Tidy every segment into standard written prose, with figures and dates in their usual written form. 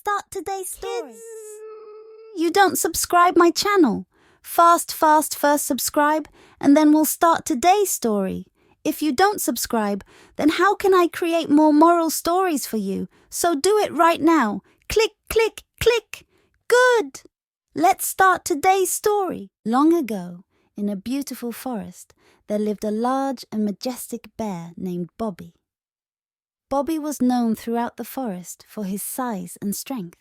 start today's story. Kids, you don't subscribe my channel. Fast, first subscribe, and then we'll start today's story. If you don't subscribe, then how can I create more moral stories for you? So do it right now. Click, click, click. Good. Let's start today's story. Long ago, in a beautiful forest, there lived a large and majestic bear named Bobby. Bobby was known throughout the forest for his size and strength,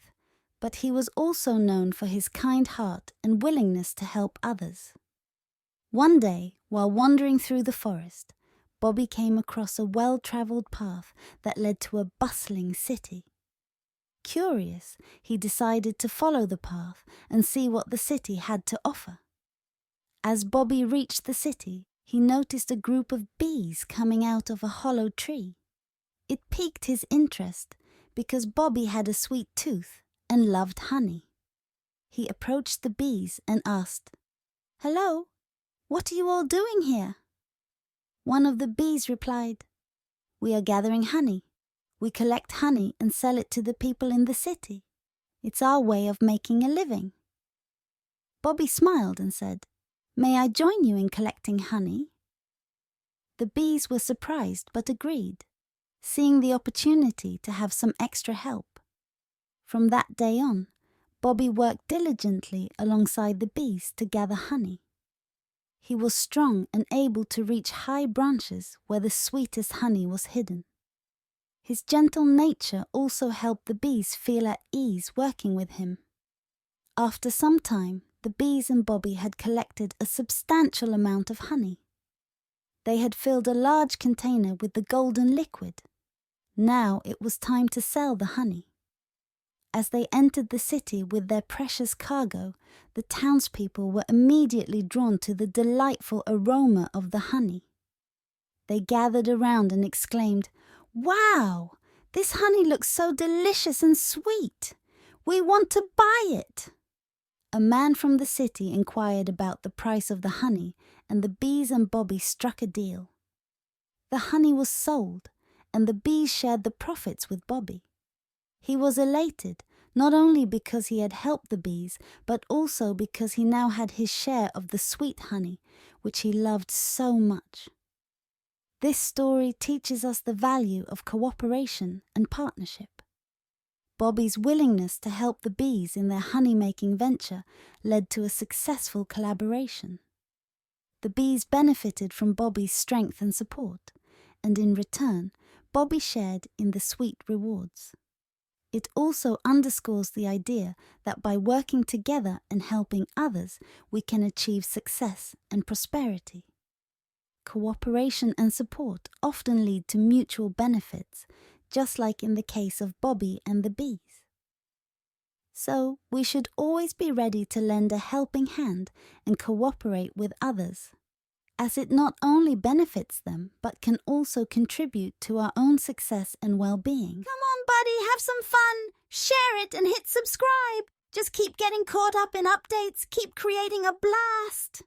but he was also known for his kind heart and willingness to help others. One day, while wandering through the forest, Bobby came across a well-traveled path that led to a bustling city. Curious, he decided to follow the path and see what the city had to offer. As Bobby reached the city, he noticed a group of bees coming out of a hollow tree. It piqued his interest because Bobby had a sweet tooth and loved honey. He approached the bees and asked, "Hello, what are you all doing here?" One of the bees replied, "We are gathering honey. We collect honey and sell it to the people in the city. It's our way of making a living." Bobby smiled and said, "May I join you in collecting honey?" The bees were surprised but agreed, seeing the opportunity to have some extra help. From that day on, Bobby worked diligently alongside the bees to gather honey. He was strong and able to reach high branches where the sweetest honey was hidden. His gentle nature also helped the bees feel at ease working with him. After some time, the bees and Bobby had collected a substantial amount of honey. They had filled a large container with the golden liquid. Now it was time to sell the honey. As they entered the city with their precious cargo, the townspeople were immediately drawn to the delightful aroma of the honey. They gathered around and exclaimed, "Wow! This honey looks so delicious and sweet! We want to buy it!" A man from the city inquired about the price of the honey, and the bees and Bobby struck a deal. The honey was sold, and the bees shared the profits with Bobby. He was elated, not only because he had helped the bees, but also because he now had his share of the sweet honey, which he loved so much. This story teaches us the value of cooperation and partnership. Bobby's willingness to help the bees in their honey-making venture led to a successful collaboration. The bees benefited from Bobby's strength and support, and in return, Bobby shared in the sweet rewards. It also underscores the idea that by working together and helping others, we can achieve success and prosperity. Cooperation and support often lead to mutual benefits, just like in the case of Bobby and the bees. So, we should always be ready to lend a helping hand and cooperate with others, as it not only benefits them, but can also contribute to our own success and well-being. Come on, buddy, have some fun, share it and hit subscribe. Just keep getting caught up in updates, keep creating a blast.